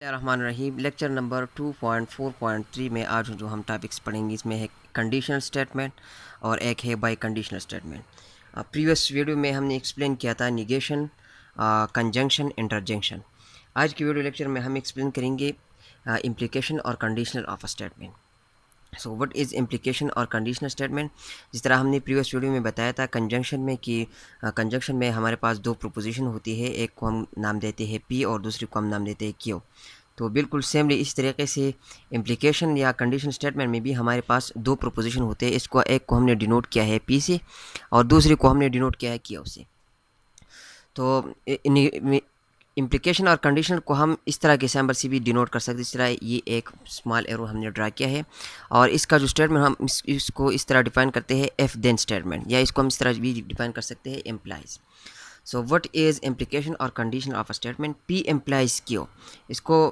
रहमान रहीम lecture number 2.4.3 में आज जो हम टॉपिक्स पढ़ेंगे इसमें है कंडीशनल स्टेटमेंट और एक है by conditional statement. Previous video में हमने एक्सप्लेन किया था निगेशन, कंजंक्शन, इंटरजेक्शन। आज की वीडियो लेक्चर में हम एक्सप्लेन करेंगे इम्प्लीकेशन और conditional of a statement. So what is implication और कंडीशनल स्टेटमेंट। जिस तरह हमने प्रीवियस वीडियो में बताया था कंजंक्शन में कि कंजंक्शन में हमारे पास दो प्रोपोजिशन होती है, एक को हम नाम देते हैं पी और दूसरी को हम नाम देते हैं क्यू। तो बिल्कुल सेमली इस तरीके से इम्प्लीकेशन या कंडीशनल स्टेटमेंट में भी हमारे पास दो प्रोपोजिशन होते हैं। इसको एक को हमने डिनोट किया है पी से और दूसरे को हमने डिनोट किया है क्यू से। तो इम्प्लीकेशन और कंडीशनल को हम इस तरह के सिंबल से भी डिनोट कर सकते हैं। इस तरह ये एक स्मॉल एरो हमने ड्रा किया है और इसका जो स्टेटमेंट हम इसको इस तरह डिफाइन करते हैं एफ देन स्टेटमेंट, या इसको हम इस तरह भी डिफाइन कर सकते हैं implies. So what is implication और condition of a statement. P implies Q, इसको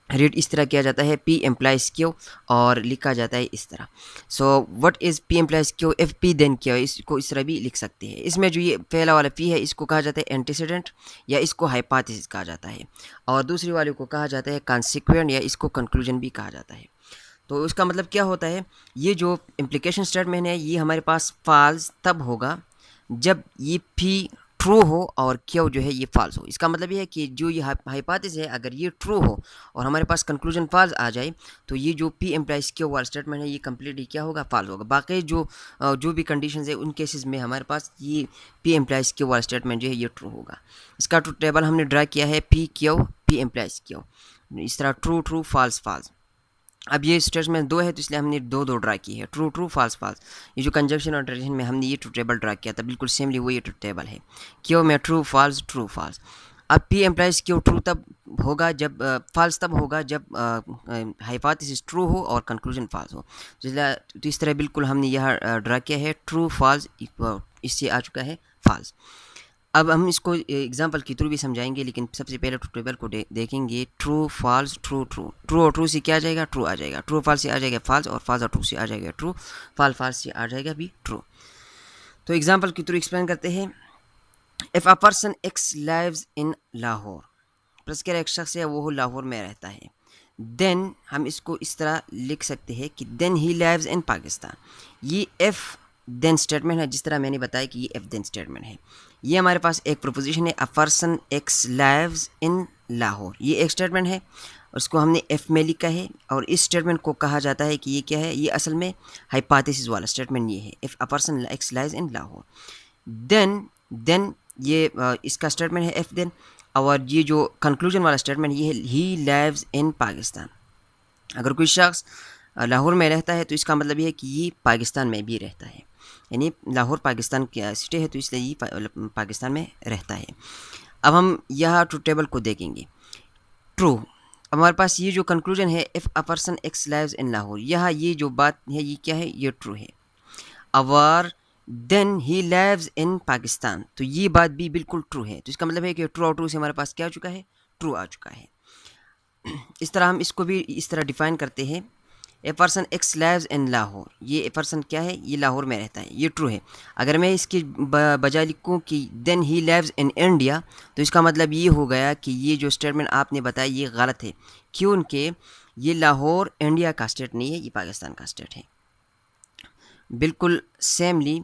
रीड इस तरह किया जाता है पी एम्प्लाइज क्यू और लिखा जाता है इस तरह। So what is P implies Q if P then Q, इसको इस तरह भी लिख सकते हैं। इसमें जो ये पहला वाला पी है इसको कहा जाता है एंटीसीडेंट या इसको हाइपोथेसिस कहा जाता है, और दूसरी वाले को कहा जाता है कॉन्सिक्वेंट या इसको कंक्लूजन भी कहा जाता है। तो उसका मतलब क्या होता है, ये जो इम्प्लीकेशन स्टेटमेंट है ये हमारे पास फॉल्स तब होगा जब ये पी ट्रू हो और क्यू जो है ये फॉल्स हो। इसका मतलब ये है कि जो ये हाइपोथेसिस है अगर ये ट्रू हो और हमारे पास कंक्लूजन फॉल्स आ जाए तो ये जो पी एम्प्लाइज क्यू वाला स्टेटमेंट है ये कम्प्लीटली क्या होगा, फॉल्स होगा। बाकी जो भी कंडीशंस है उन केसेस में हमारे पास ये पी एम्प्लाइज क्यू वाला स्टेटमेंट जो है ये ट्रू होगा। इसका ट्रू टेबल हमने ड्रा किया है P Q P implies Q, इस तरह ट्रू ट्रू फॉल्स फॉल्स। अब ये स्टेटमेंट दो है तो इसलिए हमने दो दो ड्रा की है, ट्रू ट्रू फॉल्स फॉल्स। ये जो कंजंक्शन और ट्रेडिशन में हमने ये ट्रू टेबल ड्रा किया था बिल्कुल सेमली वो ये ट्रू टेबल है। क्यों में ट्रू फॉल्स ट्रू फॉल्स। अब पी एम्प्लाइज क्यों ट्रू तब होगा जब फॉल्स तब होगा जब हाइपोथेसिस ट्रू हो और कंक्लूजन फॉल्स हो। तो इस तरह बिल्कुल हमने यहाँ ड्रा किया है ट्रू फॉल्स, इससे आ चुका है फॉल्स। अब हम इसको एग्जांपल के थ्रू भी समझाएंगे, लेकिन सबसे पहले ट्रू टेबल को देखेंगे। True false true true, true और ट्रू से क्या आ जाएगा, ट्रू आ जाएगा। ट्रू फॉल्स से आ जाएगा फॉल्स, और फॉल्स और ट्रू से आ जाएगा ट्रू। फॉल्स से आ जाएगा भी ट्रू। तो एग्जांपल के थ्रू एक्सप्लेन करते हैं। If a person X lives in Lahore, plus क्या एक शख्स है वो लाहौर में रहता है, देन हम इसको इस तरह लिख सकते हैं कि then he lives in Pakistan. ये एफ देन स्टेटमेंट है, जिस तरह मैंने बताया कि ये एफ देन स्टेटमेंट है। ये हमारे पास एक प्रोपोजिशन है, अ person X lives in Lahore, ये एक स्टेटमेंट है, उसको हमने एफ में लिखा है। और इस स्टेटमेंट को कहा जाता है कि ये क्या है, ये असल में हाइपोथेसिस वाला स्टेटमेंट ये है, if a person X lives in Lahore. Then ये इसका स्टेटमेंट है एफ देन, और ये जो कंक्लूजन वाला स्टेटमेंट ये है ही लाइव्स इन पाकिस्तान। अगर कोई शख्स लाहौर में रहता है तो इसका मतलब ये है कि ये पाकिस्तान में भी रहता है, यानी लाहौर पाकिस्तान की सिटी है तो इसलिए ये पाकिस्तान में रहता है। अब हम यह ट्रू टेबल को देखेंगे। ट्रू, हमारे पास ये जो कंक्लूजन है if a person X lives in Lahore, यह ये जो बात है ये क्या है, ये ट्रू है। और then he lives in Pakistan, तो ये बात भी बिल्कुल ट्रू है। तो इसका मतलब है कि ट्रू और ट्रू से हमारे पास क्या आ चुका है, ट्रू आ चुका है। इस तरह हम इसको भी इस तरह डिफाइन करते हैं। A person X lives in Lahore, ये ए पर्सन क्या है, ये लाहौर में रहता है, ये ट्रू है। अगर मैं इसकी बजाय लिखूँ कि then he lives in India, तो इसका मतलब ये हो गया कि ये जो स्टेटमेंट आपने बताया ये गलत है। क्यों, उनके ये लाहौर इंडिया का स्टेट नहीं है, ये पाकिस्तान का स्टेट है। बिल्कुल सेमली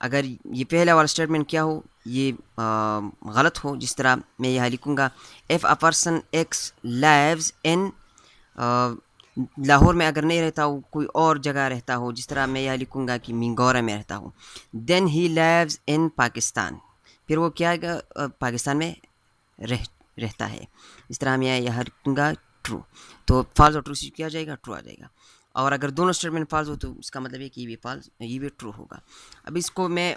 अगर ये पहला वाला स्टेटमेंट क्या हो, ये गलत हो, जिस तरह मैं यहाँ लिखूँगा if a person X lives in Lahore में अगर नहीं रहता हो, कोई और जगह रहता हो, जिस तरह मैं यहाँ लिखूँगा कि मिंगोरा में रहता हूँ, then he lives in Pakistan, फिर वो क्या है, पाकिस्तान में रहता है। इस तरह मैं यहाँ लिखूँगा ट्रू, तो फॉल्स और ट्रू से क्या आ जाएगा, ट्रू आ जाएगा। और अगर दोनों स्टेटमेंट फॉल्स हो तो इसका मतलब है कि ये भी फॉल्स, ये भी ट्रू होगा। अब इसको मैं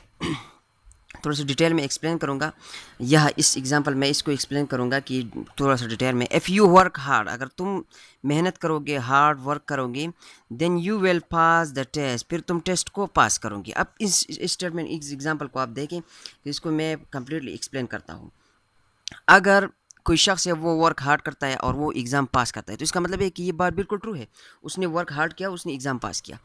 थोड़ा सा डिटेल में एक्सप्लेन करूँगा। यह इस एग्जांपल में इसको एक्सप्लेन करूँगा कि थोड़ा सा डिटेल में। इफ़ यू वर्क हार्ड, अगर तुम मेहनत करोगे, हार्ड वर्क करोगे, then you will pass the test, फिर तुम टेस्ट को पास करोगे। अब इस स्टेटमेंट इस एग्जांपल को आप देखें कि इसको मैं कम्प्लीटली एक्सप्लेन करता हूँ। अगर कोई शख्स है वो वर्क हार्ड करता है और वो एग्ज़ाम पास करता है, तो इसका मतलब है कि ये बात बिल्कुल ट्रू है, उसने वर्क हार्ड किया, उसने एग्ज़ाम पास किया।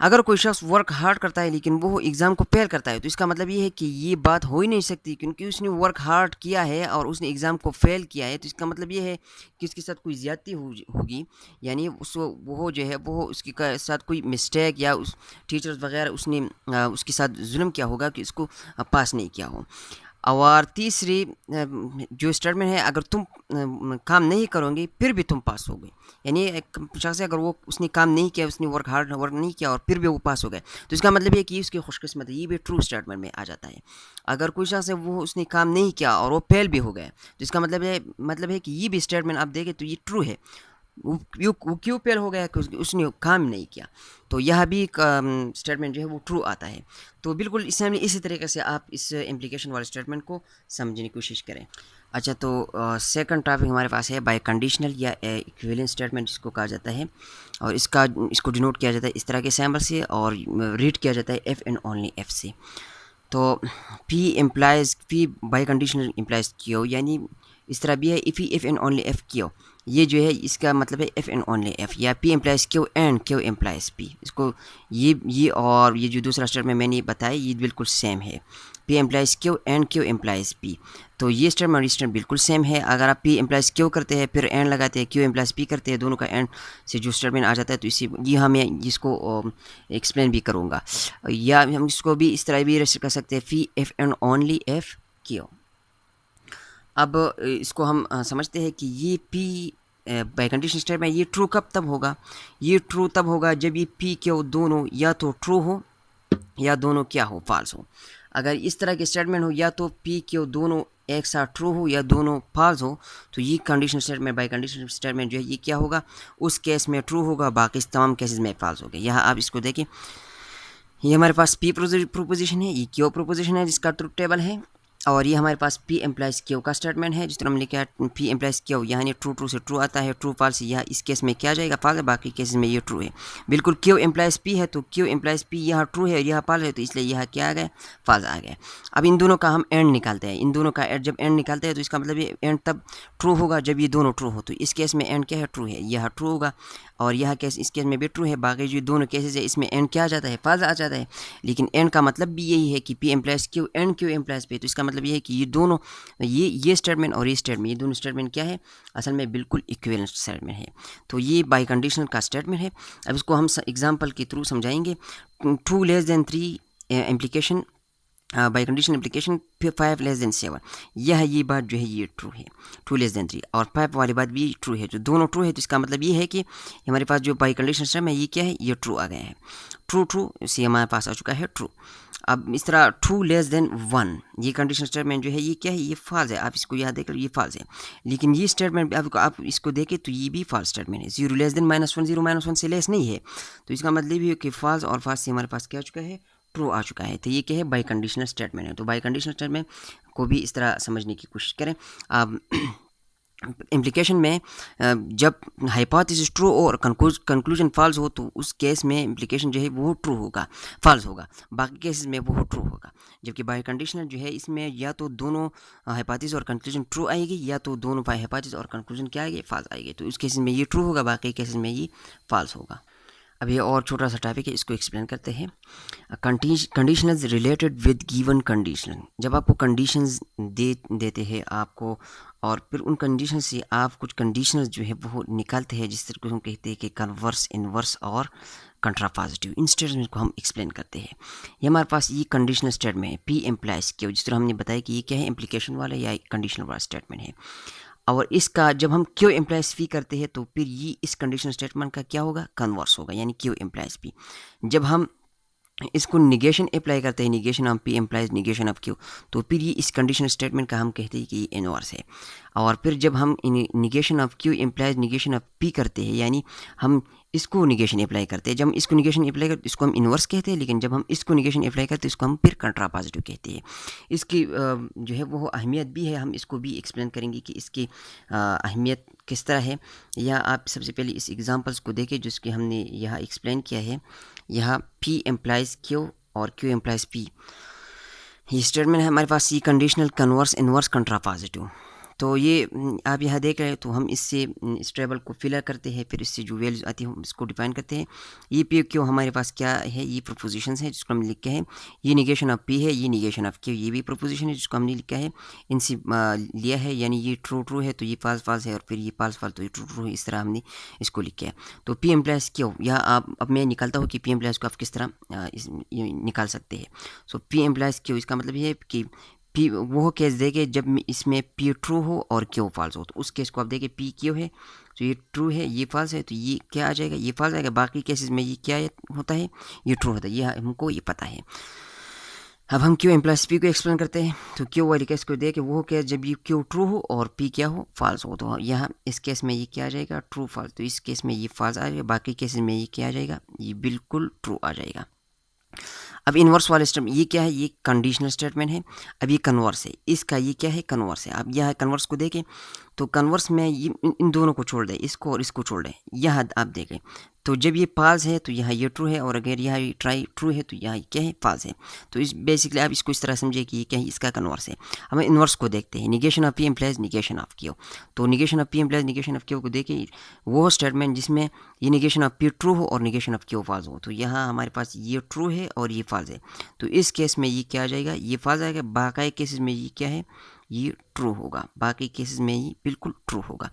अगर कोई शख्स वर्क हार्ड करता है लेकिन वो एग्ज़ाम को फेल करता है, तो इसका मतलब ये है कि ये बात हो ही नहीं सकती, क्योंकि उसने वर्क हार्ड किया है और उसने एग्ज़ाम को फेल किया है, तो इसका मतलब ये है कि उसके साथ कोई ज़्यादती होगी। यानी उसको वो जो है वो उसके साथ कोई मिस्टेक या उस टीचर्स वगैरह उसने उसके साथ जुल्म किया होगा कि इसको पास नहीं किया हो। और तीसरी जो स्टेटमेंट है, अगर तुम काम नहीं करोगे फिर भी तुम पास हो गए, यानी एक शख्स है, अगर वो उसने काम नहीं किया, उसने वर्क नहीं किया और फिर भी वो पास हो गए, तो इसका मतलब ये कि उसकी खुशकिस्मत है, ये भी ट्रू स्टेटमेंट में आ जाता है। अगर कोई शख्स है वो उसने काम नहीं किया और वो फेल भी हो गए, तो इसका मतलब है कि ये भी स्टेटमेंट आप देखें तो ये ट्रू है। वो क्यों फेल हो गया, क्योंकि उसने काम नहीं किया, तो यह भी एक स्टेटमेंट जो है वो ट्रू आता है। तो बिल्कुल इसी तरीके से आप इस इम्प्लीकेशन वाले स्टेटमेंट को समझने की कोशिश करें। अच्छा, तो सेकंड टॉपिक हमारे पास है बाय कंडीशनल या इक्विवेलेंट स्टेटमेंट जिसको कहा जाता है, और इसको डिनोट किया जाता है इस तरह के सैम्पल से, और रीड किया जाता है एफ एंड ओनली एफ से। तो P biconditional implies Q, यानी इस तरह भी है if and only if Q, ये जो है इसका मतलब है एफ एंड ओनली एफ, या P implies Q and Q implies P. इसको ये और ये जो दूसरा स्टेटमेंट मैंने बताया ये बिल्कुल सेम है, P implies Q and Q implies P. तो ये स्टेटमेंट और स्टेटमेंट बिल्कुल सेम है। अगर आप पी एम्प्लाइज क्यू करते हैं फिर एंड लगाते हैं, क्यू एम्प्लाइज पी करते हैं, दोनों का एंड से जो स्टेटमेंट आ जाता है, तो इसी ये हमें इसको एक्सप्लेन भी करूँगा, या हम इसको भी इस तरह भी रेस्ट कर सकते हैं, P F and only if Q. अब इसको हम समझते हैं कि ये पी बाय कंडीशन स्टेटमेंट ये ट्रू कब तब होगा, ये ट्रू तब होगा जब ये पी क्यू दोनों या तो ट्रू हो या दोनों क्या हो, फॉल्स हो। अगर इस तरह के स्टेटमेंट हो, या तो पी क्यू दोनों एक साथ ट्रू हो या दोनों फॉल्स हो, तो ये condition statement by condition statement जो है ये क्या होगा, उस केस में ट्रू होगा, बाकी तमाम केसेस में फॉल्स होगा। यहाँ आप इसको देखिए, ये हमारे पास पी प्रोपोजिशन है, ये क्यू प्रोपोजिशन है जिसका ट्रुथ टेबल है, और ये हमारे पास पी एम्प्लाइज क्यू का स्टेटमेंट है, जिस तरह हमने लिखा पी एम्प्लाइज क्यू, यहाँ ट्रू से ट्रू आता है, ट्रू फॉल्स यहाँ इस केस में क्या जाएगा, फॉल्स है, बाकी केसेस में ये ट्रू है। बिल्कुल क्यू एम्प्लाइज पी है तो क्यू एम्प्लाइज पी यहाँ ट्रू है और यहाँ फॉल्स है, तो इसलिए यहाँ क्या आ गया, फॉल्स आ गया। अब इन दोनों का हम एंड निकालते हैं, इन दोनों का जब एंड निकालते हैं तो इसका मतलब ये एंड तब ट्रू होगा जब ये दोनों ट्रू हो, तो इस केस में एंड क्या है, ट्रू है, यह ट्रू होगा, और यह केस इस केस में भी ट्रू है, बाकी जो दोनों केसेस है इसमें एंड क्या आ जाता है, फॉल्स आ जाता है। लेकिन एंड का मतलब भी यही है कि P implies Q and Q implies P, तो इसका मतलब ये है कि ये दोनों ये स्टेटमेंट और ये स्टेटमेंट, ये दोनों स्टेटमेंट क्या है, असल में बिल्कुल इक्विवेलेंट स्टेटमेंट है। तो ये बाय कंडीशनल का स्टेटमेंट है। अब इसको हम एग्जांपल के थ्रू समझाएंगे। True less than 3 implication by condition application, फिर 5 लेस देन 7, ये बात जो है ये ट्रू है, 2 लेस देन 3, और 5 वाली बात भी ट्रू है, जो दोनों ट्रू है, तो इसका मतलब ये है कि हमारे पास जो बाई कंडीशन सिस्टम है ये क्या है, ये ट्रू आ गया है, ट्रू से हमारे पास आ चुका है ट्रू। अब इस तरह 2 लेस देन 1, ये कंडीशन स्टेटमेंट जो है ये क्या है, ये फॉल्स है, आप इसको यहाँ देख लो ये फॉल्स है। लेकिन ये स्टेटमेंट आप इसको देखें तो ये भी फॉल्स स्टेटमेंट है, 0 लेस देन -1, 0 -1 से लेस नहीं है, तो इसका मतलब ये है कि फॉल्स और फॉल्स से हमारे पास क्या आ चुका है, ट्रू आ चुका है। तो ये क्या है, बाई कंडीशनल स्टेटमेंट है। तो बाई कंडीशनल स्टेटमेंट को भी इस तरह समझने की कोशिश करें। अब इम्प्लीकेशन में जब हाइपोथेसिस ट्रू और कंक्लूजन फॉल्स हो, तो उस केस में इम्प्लीकेशन जो है वो ट्रू होगा, फॉल्स होगा, बाकी केसेस में वो ट्रू होगा। जबकि बाय कंडीशनल जो है इसमें या तो दोनों हाइपोथेसिस और कंक्लूजन ट्रू आएगी, या तो दोनों हाइपोथेसिस और कंक्लूजन क्या आएगी, फॉल्स आएगी। तो उस केसेस में ये ट्रू होगा, बाकी केसेस में ये फॉल्स होगा। अब ये और छोटा सा टॉपिक है, इसको एक्सप्लेन करते हैं। Conditionals related with given condition, जब आपको कंडीशंस देते हैं आपको, और फिर उन कंडीशन से आप कुछ कंडीशंस जो है वो निकालते हैं, जिस तरह को हम कहते हैं कि कन्वर्स, इनवर्स और कंट्रापोजिटिव। इन स्टेटमेंट को हम एक्सप्लेन करते हैं। ये हमारे पास ये कंडीशनल स्टेटमेंट है, पी एम्प्लाइज क्यू, जिस तरह हमने बताया कि ये क्या है, इम्प्लीकेशन वाला या कंडीशनल वाला स्टेटमेंट है। और इसका जब हम क्यू एम्प्लाइज पी करते हैं तो फिर ये इस कंडीशनल स्टेटमेंट का क्या होगा, कन्वर्स होगा, यानी क्यू एम्प्लाइज पी। जब हम इसको निगेशन अप्लाई करते हैं, negation of P implies negation of Q, तो फिर ये इस कंडीशनल स्टेटमेंट का हम कहते हैं कि ये इनवर्स है। और फिर जब हम negation of Q implies negation of P करते हैं, यानी हम इसको निगेशन अप्लाई करते हैं, जब हम इसको निगेशन अप्लाई करते हैं इसको हम इनवर्स कहते हैं, लेकिन जब हम इसको निगेशन अप्लाई करते हैं इसको हम फिर कंट्रापोजिटिव कहते हैं। इसकी जो है वो अहमियत भी है, हम इसको भी एक्सप्लेन करेंगे कि इसकी अहमियत किस तरह है। या आप सबसे पहले इस एग्जांपल्स को देखें जिसके हमने यहाँ एक्सप्लेन किया है। यहाँ पी एम्प्लाइज क्यू और क्यू एम्प्लाइज पी, ये स्टेटमेंट है हमारे पास, सी कंडीशनल कन्वर्स इनवर्स कंट्रापोजिटिव। तो ये आप यहाँ देख रहे हैं, तो हम इससे इस टेबल को फिलर करते हैं, फिर इससे जो वैल्यूज आती है हम इसको डिफाइन करते हैं। ये पी क्यू हमारे पास क्या है, ये प्रोपोजिशंस है जिसको हम लिखा है, ये निगेशन ऑफ पी है, ये निगेशन ऑफ क्यू, ये भी प्रोपोजिशन है जिसको हमने लिखा है, इनसे लिया है, यानी ये ट्रू ट्रू है तो ये फाल्स फाल्स है, और फिर ये फाल्स फाल्स तो ये ट्रू ट्रू है, इस तरह हमने इसको लिखा है। तो पी एम्प्लाइज क्यू, यहाँ आप अब मैं निकालता हूँ कि पी एम्प्लाइज को आप किस तरह निकाल सकते हैं। सो पी एम्प्लाइज क्यू, इसका मतलब ये है कि पी वो केस देखे जब इसमें पी ट्रू हो और क्यू फॉल्स हो, तो उस केस को आप देखें पी क्यू है तो ये ट्रू है, ये फॉल्स है, तो ये क्या आ जाएगा, ये फॉल्स आएगा। बाकी केसेस में ये क्या होता है, ये ट्रू होता है, ये हमको ये पता है। अब हम क्यू एम्प्लाइज पी को एक्सप्लेन करते हैं। तो क्यू वाली केस को देखें, वो केस जब ये क्यू ट्रू हो और पी क्या हो, फॉल्स हो, तो यहाँ इस केस में ये क्या आ जाएगा, ट्रू फॉल्स, तो इस केस में ये फॉल्स आ जाएगा, बाकी केसेस में ये क्या आ जाएगा, ये बिल्कुल ट्रू आ जाएगा। अब इन्वर्स वाले स्टेटमेंट, ये क्या है, ये कंडीशनल स्टेटमेंट है। अब ये कन्वर्स है, इसका ये क्या है, कन्वर्स है। अब यह कन्वर्स को देखें, तो कन्वर्स में ये इन दोनों को छोड़ दें, इसको और इसको छोड़ दें। यहाँ आप देखें, तो जब ये फाल्स है तो यहाँ ये ट्रू है, और अगर यहाँ ट्राई ट्रू है तो यहाँ क्या है, फाल्स है। तो इस बेसिकली आप इसको इस तरह समझे कि ये क्या है, इसका कन्वर्स है। हम इन्वर्स को देखते हैं, negation of P implies negation of Q. तो negation of P implies negation of Q को देखें, वो स्टेटमेंट जिसमें ये निगेशन ऑफ पी ट्रू हो और निगेशन ऑफ क्यू फॉल्स हो। तो यहाँ हमारे पास ये ट्रू है और ये फॉल्स है, तो इस केस में ये क्या आ जाएगा, ये फॉल्स आएगा। बाकी केसेस में ये क्या है, ये ट्रू होगा, बाकी केसेस में ये बिल्कुल ट्रू होगा।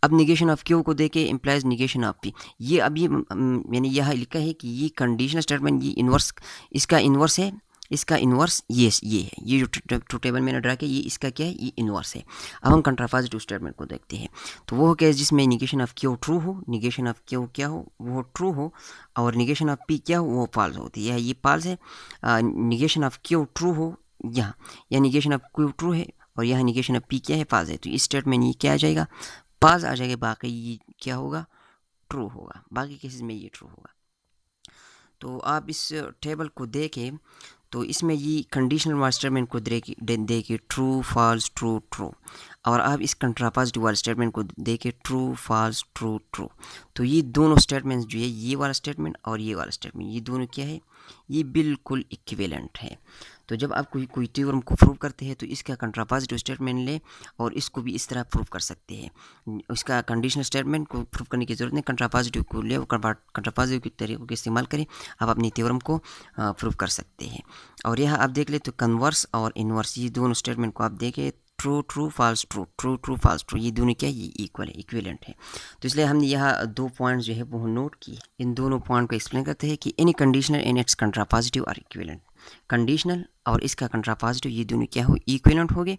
अब निगेशन ऑफ क्यू को देके इम्प्लाइज निगेशन ऑफ पी, ये अभी यानी यहाँ लिखा है कि ये कंडीशनल स्टेटमेंट, ये इन्वर्स, इसका इन्वर्स है, इसका इन्वर्स ये है, ये जो टू टेबल मैंने ड्रा किया, ये इसका क्या है, ये इन्वर्स है। अब हम कंट्रापॉजिटिव स्टेटमेंट को देखते हैं। तो वो केस जिसमें निगेशन ऑफ क्यू ट्रू हो, निगेशन ऑफ क्यू क्या हो, वो ट्रू हो, और निगेशन ऑफ पी क्या हो, वो फॉल्स होती है। ये फॉल्स है, निगेशन ऑफ क्यू ट्रू हो यहाँ, या निगेशन ऑफ क्यू ट्रू है और यहाँ निगेशन ऑफ पी क्या है, फॉल्स है। तो इस स्टेटमेंट ये क्या आ जाएगा, फॉल्स आ जाएगा, बाकी ये क्या होगा, ट्रू होगा, बाकी केसेस में ये ट्रू होगा। तो आप इस टेबल को देखें, तो इसमें ये कंडीशनल वाले स्टेटमेंट को देखिए ट्रू फॉल्स ट्रू ट्रू, और आप इस कंट्रापॉजिटिव वाले स्टेटमेंट को देखिए ट्रू फॉल्स ट्रू ट्रू। तो ये दोनों स्टेटमेंट्स जो है, ये वाला स्टेटमेंट और ये वाला स्टेटमेंट, ये दोनों क्या है, ये बिल्कुल इक्विवेलेंट है। तो जब आप कोई थ्योरम को प्रूव करते हैं तो इसका कंट्रापॉजिटिव स्टेटमेंट लें और इसको भी इस तरह प्रूव कर सकते हैं। इसका कंडीशनल स्टेटमेंट को प्रूव करने की ज़रूरत नहीं, कंट्रापॉजिटिव को ले और कंट्रापॉजिटिव के तरीकों का इस्तेमाल करें, आप अपनी थ्योरम को प्रूव कर सकते हैं। और यहाँ आप देख ले, तो कन्वर्स और इन्वर्स, ये दोनों स्टेटमेंट को आप देखें, true true false true true true false true, ये दोनों क्या है, ये इक्वल है, इक्विवेलेंट है। तो इसलिए हमने यहाँ दो पॉइंट्स जो है वो नोट किए। इन दोनों पॉइंट को एक्सप्लेन करते हैं कि any conditional and its contrapositive are equivalent. Conditional और इसका कंट्रापॉजिटिव ये दोनों क्या हो, इक्विवेलेंट होंगे,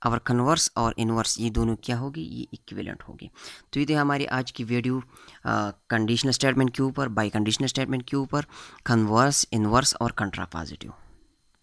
और कन्वर्स और इन्वर्स ये दोनों क्या होगी, ये इक्विवेलेंट होगी। तो ये थे हमारी आज की वीडियो कंडीशनल स्टेटमेंट के ऊपर, बाई कंडीशनल स्टेटमेंट के ऊपर, कन्वर्स, इन्वर्स और कंट्रापॉजिटिव।